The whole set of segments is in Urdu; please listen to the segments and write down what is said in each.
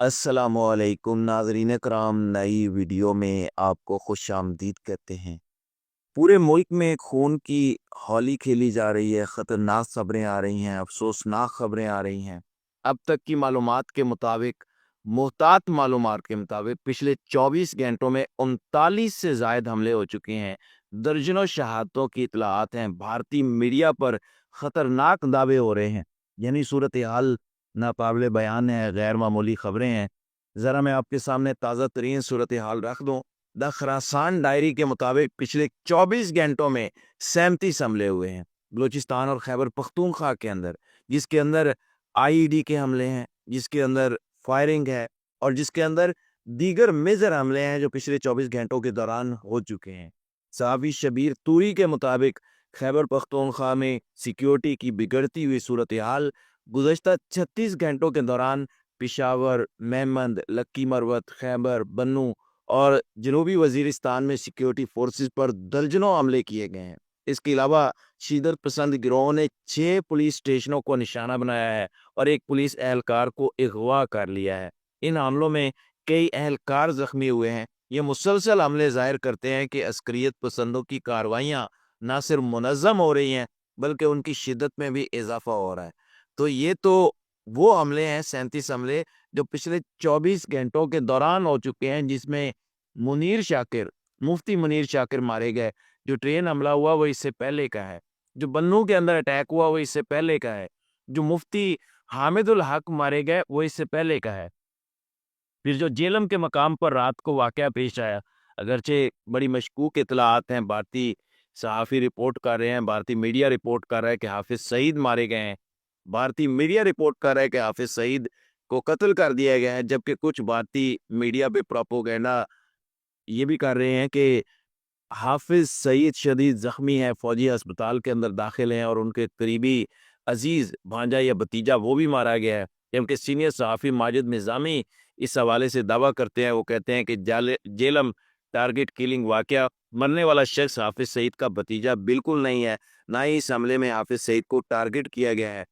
السلام علیکم ناظرین کرام، نئی ویڈیو میں آپ کو خوش آمدید کہتے ہیں۔ پورے ملک میں خون کی ہولی کھیلی جا رہی ہے، خطرناک خبریں آ رہی ہیں، افسوسناک خبریں آ رہی ہیں۔ اب تک کی معلومات کے مطابق، محتاط معلومات کے مطابق پچھلے 24 گھنٹوں میں 39 سے زائد حملے ہو چکے ہیں، درجنوں شہادتوں کی اطلاعات ہیں۔ بھارتی میڈیا پر خطرناک دعوے ہو رہے ہیں، یعنی صورتحال ناقابل بیان ہے، غیر معمولی خبریں ہیں۔ ذرا میں آپ کے سامنے تازہ ترین صورتحال رکھ دوں۔ دا خراسان ڈائری کے مطابق پچھلے 24 گھنٹوں میں 37 حملے ہوئے ہیں بلوچستان اور خیبر پختونخوا کے اندر، جس کے اندر آئی ڈی کے حملے ہیں، جس کے اندر فائرنگ ہے، اور جس کے اندر دیگر میجر حملے ہیں جو پچھلے 24 گھنٹوں کے دوران ہو چکے ہیں۔ صحافی شبیر توری کے مطابق خیبر پختونخوا میں سیکیورٹی کی بگڑتی ہوئی صورتحال گزشتہ 36 گھنٹوں کے دوران پشاور، میمند، لکی مروت، خیبر، بنو اور جنوبی وزیرستان میں سیکیورٹی فورسز پر درجنوں حملے کیے گئے ہیں۔ اس کے علاوہ شدت پسند گروہوں نے 6 پولیس اسٹیشنوں کو نشانہ بنایا ہے اور ایک پولیس اہلکار کو اغوا کر لیا ہے۔ ان حملوں میں کئی اہلکار زخمی ہوئے ہیں۔ یہ مسلسل حملے ظاہر کرتے ہیں کہ عسکریت پسندوں کی کارروائیاں نہ صرف منظم ہو رہی ہیں بلکہ ان کی شدت میں بھی اضافہ ہو رہا ہے۔ تو یہ تو وہ حملے ہیں، 37 حملے جو پچھلے 24 گھنٹوں کے دوران ہو چکے ہیں، جس میں منیر شاکر، مفتی منیر شاکر مارے گئے۔ جو ٹرین حملہ ہوا وہ اس سے پہلے کا ہے، جو بنو کے اندر اٹیک ہوا وہ اس سے پہلے کا ہے، جو مفتی حامد الحق مارے گئے وہ اس سے پہلے کا ہے۔ پھر جو جیلم کے مقام پر رات کو واقعہ پیش آیا، اگرچہ بڑی مشکوک اطلاعات ہیں، بھارتی صحافی رپورٹ کر رہے ہیں، بھارتی میڈیا رپورٹ کر رہا ہے کہ حافظ سعید مارے گئے ہیں، بھارتی میڈیا رپورٹ کر رہا ہے کہ حافظ سعید کو قتل کر دیا گیا ہے، جبکہ کچھ بھارتی میڈیا پہ پروپوگنڈا یہ بھی کر رہے ہیں کہ حافظ سعید شدید زخمی ہے، فوجی ہسپتال کے اندر داخل ہیں، اور ان کے قریبی عزیز بھانجا یا بھتیجا وہ بھی مارا گیا ہے۔ جبکہ سینئر صحافی ماجد نظامی اس حوالے سے دعویٰ کرتے ہیں، وہ کہتے ہیں کہ جیلم ٹارگٹ کلنگ واقعہ، مرنے والا شخص حافظ سعید کا بھتیجا بالکل نہیں ہے، نہ ہی اس حملے میں حافظ سعید کو ٹارگٹ کیا گیا ہے۔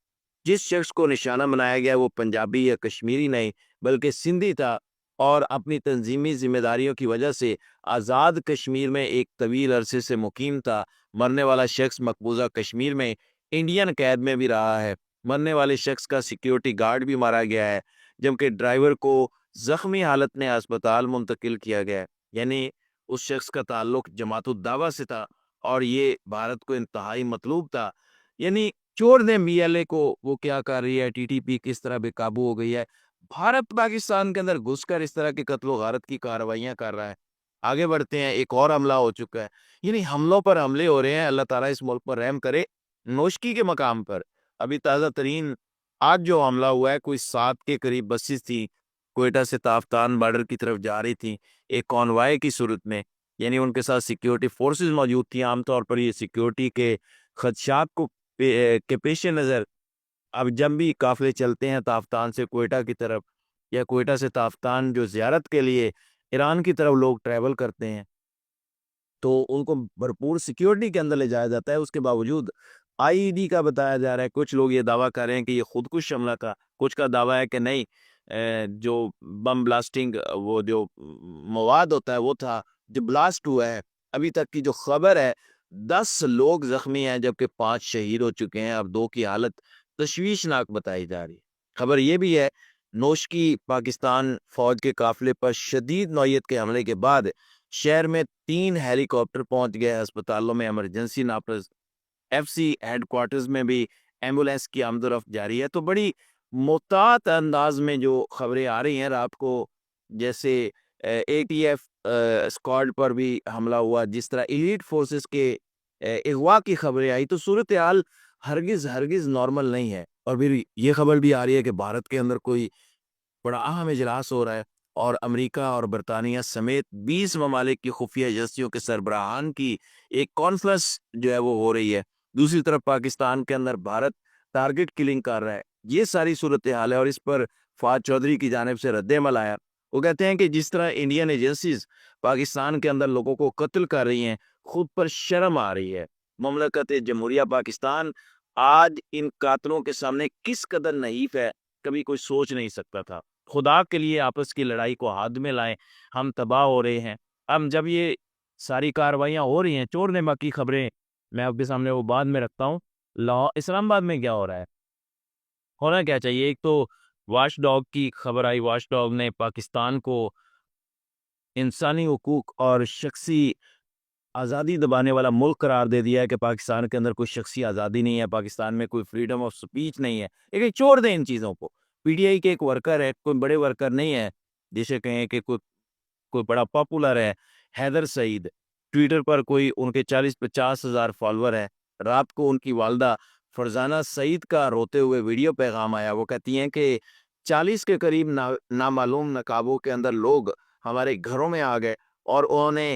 جس شخص کو نشانہ بنایا گیا وہ پنجابی یا کشمیری نہیں بلکہ سندھی تھا، اور اپنی تنظیمی ذمہ داریوں کی وجہ سے آزاد کشمیر میں ایک طویل عرصے سے مقیم تھا۔ مرنے والا شخص مقبوضہ کشمیر میں انڈین قید میں بھی رہا ہے۔ مرنے والے شخص کا سیکیورٹی گارڈ بھی مارا گیا ہے، جبکہ ڈرائیور کو زخمی حالت میں ہسپتال منتقل کیا گیا ہے۔ یعنی اس شخص کا تعلق جماعت الدعوہ سے تھا اور یہ بھارت کو انتہائی مطلوب تھا۔ یعنی چھوڑ دیں بی ایل اے کو، وہ کیا کر رہی ہے، ٹی ٹی پی کس طرح بے قابو ہو گئی ہے، بھارت پاکستان کے اندر گھس کر اس طرح کی قتل و غارت کی کارروائیاں کر رہا ہے۔ آگے بڑھتے ہیں، ایک اور حملہ ہو چکا ہے، یعنی حملوں پر حملے ہو رہے ہیں۔ اللہ تعالیٰ اس ملک پر رحم کرے۔ نوشکی کے مقام پر ابھی تازہ ترین آج جو حملہ ہوا ہے، کوئی 7 کے قریب بسز تھی، کوئٹہ سے تافتان بارڈر کی طرف جا رہی تھی ایک کانوائے کی صورت میں، یعنی ان کے ساتھ سیکیورٹی فورسز موجود تھیں۔ عام طور پر یہ سیکیورٹی کے خدشات کے پیش نظر اب جب بھی قافلے چلتے ہیں تافتان سے کوئٹہ کی طرف، یا کوئٹہ سے تافتان جو زیارت کے لیے ایران کی طرف لوگ ٹریول کرتے ہیں، تو ان کو بھرپور سیکیورٹی کے اندر لے جایا جاتا ہے۔ اس کے باوجود آئی ڈی کا بتایا جا رہا ہے، کچھ لوگ یہ دعویٰ کر رہے ہیں کہ یہ خودکش حملہ تھا، کچھ کا دعویٰ ہے کہ نہیں، جو بم بلاسٹنگ وہ جو مواد ہوتا ہے وہ تھا جو بلاسٹ ہوا ہے۔ ابھی تک کی جو خبر ہے 10 لوگ زخمی ہیں جبکہ 5 شہید ہو چکے ہیں، اب 2 کی حالت تشویشناک بتائی جا رہی ہے۔ خبر یہ بھی ہے، نوشکی پاکستان فوج کے قافلے پر شدید نوعیت کے حملے کے بعد شہر میں 3 ہیلی کاپٹر پہنچ گئے، ہسپتالوں میں ایمرجنسی نافذ، ایف سی ہیڈ کوارٹرز میں بھی ایمبولینس کی آمد و رفت جاری ہے۔ تو بڑی محتاط انداز میں جو خبریں آ رہی ہیں رات کو، جیسے اے ٹی ایف اسکواڈ پر بھی حملہ ہوا، جس طرح ایلیٹ فورسز کے اغوا کی خبریں آئی، تو صورتحال ہرگز نارمل نہیں ہے۔ اور پھر یہ خبر بھی آ رہی ہے کہ بھارت کے اندر کوئی بڑا اہم اجلاس ہو رہا ہے اور امریکہ اور برطانیہ سمیت 20 ممالک کی خفیہ ایجنسیوں کے سربراہان کی ایک کانفرنس جو ہے وہ ہو رہی ہے۔ دوسری طرف پاکستان کے اندر بھارت ٹارگٹ کلنگ کر رہا ہے۔ یہ ساری صورتحال ہے اور اس پر فواد چودھری کی جانب سے رد عمل آیا۔ وہ کہتے ہیں کہ جس طرح انڈین ایجنسیز پاکستان کے اندر لوگوں کو قتل کر رہی ہیں، خود پر شرم آ رہی ہے۔ مملکت جمہوریہ پاکستان آج ان قاتلوں کے سامنے کس قدر نحیف ہے، کبھی کوئی سوچ نہیں سکتا تھا۔ خدا کے لیے آپس کی لڑائی کو ہاتھ میں لائیں، ہم تباہ ہو رہے ہیں۔ اب جب یہ ساری کارروائیاں ہو رہی ہیں، چور نما کی خبریں میں آپ کے سامنے وہ بعد میں رکھتا ہوں۔ اسلام آباد میں کیا ہو رہا ہے؟ ہونا کیا چاہیے؟ ایک تو واش ڈاگ کی خبر آئی، واش ڈاگ نے پاکستان کو انسانی حقوق اور شخصی آزادی دبانے والا ملک قرار دے دیا ہے کہ پاکستان کے اندر کوئی شخصی آزادی نہیں ہے، پاکستان میں کوئی فریڈم آف سپیچ نہیں ہے۔ لیکن چھوڑ دیں ان چیزوں کو۔ پی ٹی آئی کے ایک ورکر ہے، کوئی بڑے ورکر نہیں ہے جسے کہیں کہ کوئی بڑا پاپولر ہے، حیدر سعید، ٹویٹر پر کوئی ان کے 40-50 ہزار فالوور ہے۔ رات کو ان کی والدہ فرزانہ سعید کا روتے ہوئے ویڈیو پیغام آیا۔ وہ کہتی ہیں کہ 40 کے قریب نامعلوم نقابوں کے اندر لوگ ہمارے گھروں میں آ گئے اور انہوں نے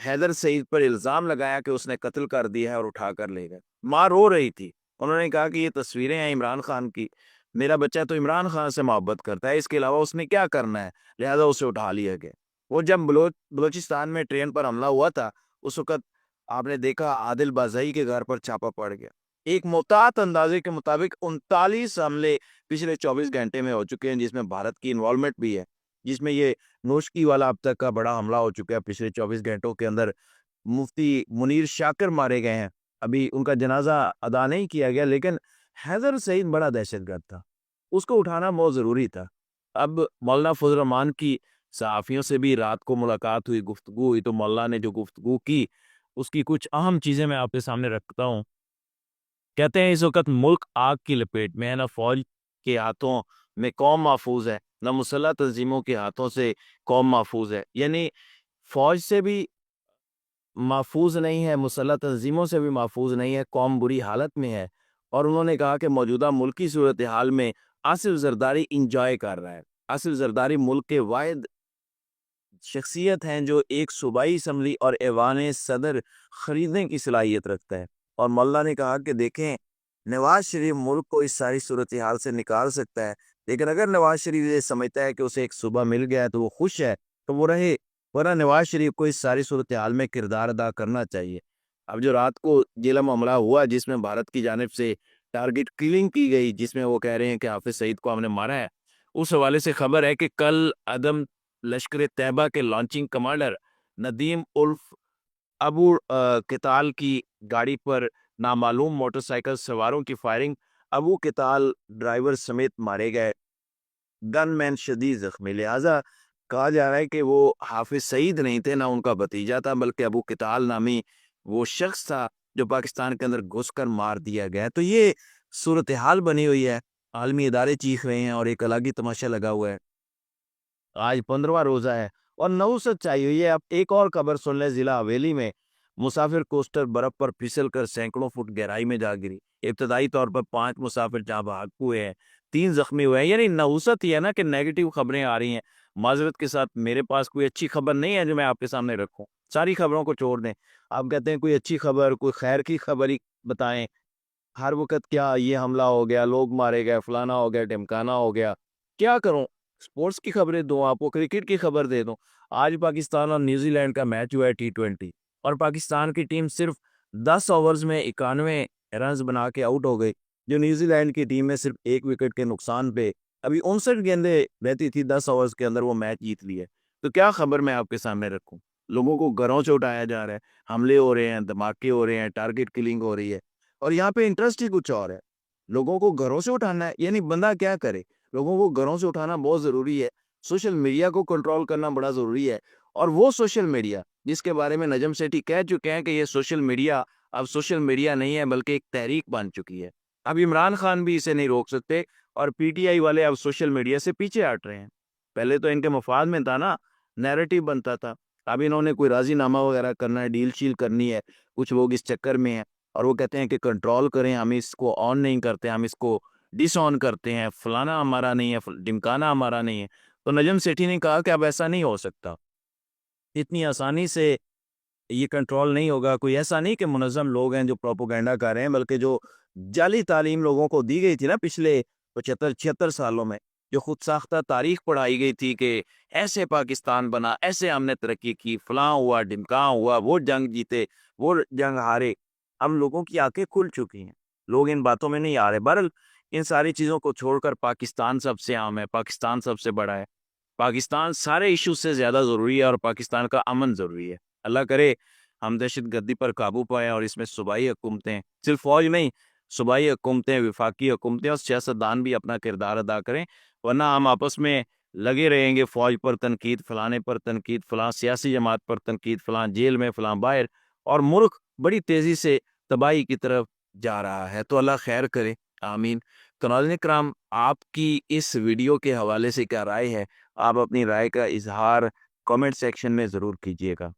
حیدر سعید پر الزام لگایا کہ اس نے قتل کر دیا ہے اور اٹھا کر لے گئے۔ ماں رو رہی تھی، انہوں نے کہا کہ یہ تصویریں ہیں عمران خان کی، میرا بچہ تو عمران خان سے محبت کرتا ہے، اس کے علاوہ اس نے کیا کرنا ہے، لہذا اسے اٹھا لیا گیا۔ وہ جب بلوچستان میں ٹرین پر حملہ ہوا تھا، اس وقت آپ نے دیکھا عادل بازائی کے گھر پر چھاپا پڑ گیا۔ ایک محتاط اندازے کے مطابق 39 حملے پچھلے 24 گھنٹے میں ہو چکے ہیں، جس میں بھارت کی انوالومنٹ بھی ہے، جس میں یہ نوشکی والا اب تک کا بڑا حملہ ہو چکا ہے۔ پچھلے 24 گھنٹوں کے اندر مفتی منیر شاکر مارے گئے ہیں، ابھی ان کا جنازہ ادا نہیں کیا گیا، لیکن حیدر سعید بڑا دہشت گرد تھا، اس کو اٹھانا بہت ضروری تھا۔ اب مولانا فضل الرحمان کی صحافیوں سے بھی رات کو ملاقات ہوئی، گفتگو ہوئی، تو مولانا نے جو گفتگو کی اس کی کچھ اہم چیزیں میں آپ کے سامنے رکھتا ہوں۔ کہتے ہیں اس وقت ملک آگ کی لپیٹ میں ہے، نہ فوج کے ہاتھوں میں قوم محفوظ ہے، نہ مسلح تنظیموں کے ہاتھوں سے قوم محفوظ ہے، یعنی فوج سے بھی محفوظ نہیں ہے، مسلح تنظیموں سے بھی محفوظ نہیں ہے، قوم بری حالت میں ہے۔ اور انہوں نے کہا کہ موجودہ ملکی صورتحال میں آصف زرداری انجوائے کر رہا ہے۔ آصف زرداری ملک کے واحد شخصیت ہیں جو ایک صوبائی اسمبلی اور ایوان صدر خریدنے کی صلاحیت رکھتا ہے۔ اور مولانا نے کہا کہ دیکھیں، نواز شریف ملک کو اس ساری صورتحال سے نکال سکتا ہے، لیکن اگر نواز شریف یہ سمجھتا ہے کہ اسے ایک صوبہ مل گیا ہے تو وہ خوش ہے تو وہ رہے، ورنہ نواز شریف کو اس ساری صورتحال میں کردار ادا کرنا چاہیے۔ اب جو رات کو جیلم حملہ ہوا جس میں بھارت کی جانب سے ٹارگٹ کلنگ کی گئی، جس میں وہ کہہ رہے ہیں کہ حافظ سعید کو ہم نے مارا ہے، اس حوالے سے خبر ہے کہ کل عدم لشکر طیبہ کے لانچنگ کمانڈر ندیم الف ابو کتال کی گاڑی پر نامعلوم موٹر سائیکل سواروں کی فائرنگ، ابو کتال ڈرائیور سمیت مارے گئے، گن مین شدید زخمی۔ لہٰذا کہا جا رہا ہے کہ وہ حافظ سعید نہیں تھے، نہ ان کا بھتیجا تھا، بلکہ ابو کتال نامی وہ شخص تھا جو پاکستان کے اندر گھس کر مار دیا گیا۔ تو یہ صورتحال بنی ہوئی ہے، عالمی ادارے چیخ رہے ہیں اور ایک الگ ہی تماشا لگا ہوا ہے۔ آج 15واں روزہ ہے اور نوست چاہیے ہوئی ہے۔ اب ایک اور خبر سن لیں، ضلع حویلی میں مسافر کوسٹر برف پر پھسل کر سینکڑوں فٹ گہرائی میں جا گری۔ ابتدائی طور پر 5 مسافر جہاں بحق ہوئے ہیں، 3 زخمی ہوئے ہیں۔ یعنی نوست ہی ہے نا کہ نیگیٹو خبریں آ رہی ہیں۔ معذرت کے ساتھ میرے پاس کوئی اچھی خبر نہیں ہے جو میں آپ کے سامنے رکھوں، ساری خبروں کو چھوڑ دیں۔ آپ کہتے ہیں کوئی اچھی خبر، کوئی خیر کی خبر ہی بتائیں۔ ہر وقت کیا یہ حملہ ہو گیا، لوگ مارے گئے، فلانا ہو گیا، ڈھمکانا ہو گیا، کیا کروں؟ سپورٹس کی خبریں دوں آپ کو، کرکٹ کی خبر دے دوں۔ آج پاکستان اور نیوزی لینڈ کا میچ ہوا ہے T20 اور پاکستان کی ٹیم صرف 10 اوورز میں 91 رنز بنا کے آؤٹ ہو گئی، جو نیوزی لینڈ کی ٹیم میں صرف 1 وکٹ کے نقصان پہ ابھی 59 گیندیں رہتی تھی، 10 اوورز کے اندر وہ میچ جیت لیے۔ تو کیا خبر میں آپ کے سامنے رکھوں؟ لوگوں کو گھروں سے اٹھایا جا رہا ہے، حملے ہو رہے ہیں، دھماکے ہو رہے ہیں، ٹارگٹ کلنگ ہو رہی ہے، اور یہاں پہ انٹرسٹ ہی کچھ اور ہے۔ لوگوں کو گھروں سے اٹھانا ہے، یعنی بندہ کیا کرے؟ لوگوں کو گھروں سے اٹھانا بہت ضروری ہے، سوشل میڈیا کو کنٹرول کرنا بڑا ضروری ہے۔ اور وہ سوشل میڈیا جس کے بارے میں نجم سیٹھی کہہ چکے ہیں کہ یہ سوشل میڈیا اب سوشل میڈیا نہیں ہے بلکہ ایک تحریک بن چکی ہے، اب عمران خان بھی اسے نہیں روک سکتے، اور پی ٹی آئی والے اب سوشل میڈیا سے پیچھے ہٹ رہے ہیں۔ پہلے تو ان کے مفاد میں تھا نا، نیریٹو بنتا تھا، اب انہوں نے کوئی راضی نامہ وغیرہ کرنا ہے، ڈیل شیل کرنی ہے، کچھ لوگ اس چکر میں ہیں اور وہ کہتے ہیں کہ کنٹرول کریں، ہم اس کو آن نہیں کرتے، ہم اس کو ڈس آن کرتے ہیں، فلانا ہمارا نہیں ہے، ڈمکانا ہمارا نہیں ہے۔ تو نجم سیٹھی نے کہا کہ اب ایسا نہیں ہو سکتا، اتنی آسانی سے یہ کنٹرول نہیں ہوگا۔ کوئی ایسا نہیں کہ منظم لوگ ہیں جو پروپوگنڈا کر رہے ہیں، بلکہ جو جعلی تعلیم لوگوں کو دی گئی تھی نا پچھلے 75-76 سالوں میں، جو خود ساختہ تاریخ پڑھائی گئی تھی کہ ایسے پاکستان بنا، ایسے ہم نے ترقی کی، فلاں ہوا، ڈمکاں ہوا، وہ جنگ جیتے، وہ جنگ ہارے، ہم لوگوں کی آنکھیں کھل چکی ہیں، لوگ ان باتوں میں نہیں آ رہے۔ بہرحال ان ساری چیزوں کو چھوڑ کر پاکستان سب سے عام ہے، پاکستان سب سے بڑا ہے، پاکستان سارے ایشوز سے زیادہ ضروری ہے اور پاکستان کا امن ضروری ہے۔ اللہ کرے ہم دہشت گردی پر قابو پائیں اور اس میں صوبائی حکومتیں، صرف فوج نہیں، صوبائی حکومتیں، وفاقی حکومتیں اور سیاستدان بھی اپنا کردار ادا کریں، ورنہ ہم آپس میں لگے رہیں گے فوج پر تنقید، فلانے پر تنقید، فلاں سیاسی جماعت پر تنقید، فلاں جیل میں، فلاں باہر، اور ملک بڑی تیزی سے تباہی کی طرف جا رہا ہے۔ تو اللہ خیر کرے، آمین۔ تو ناظرین کرام، آپ کی اس ویڈیو کے حوالے سے کیا رائے ہے؟ آپ اپنی رائے کا اظہار کامنٹ سیکشن میں ضرور کیجیے گا۔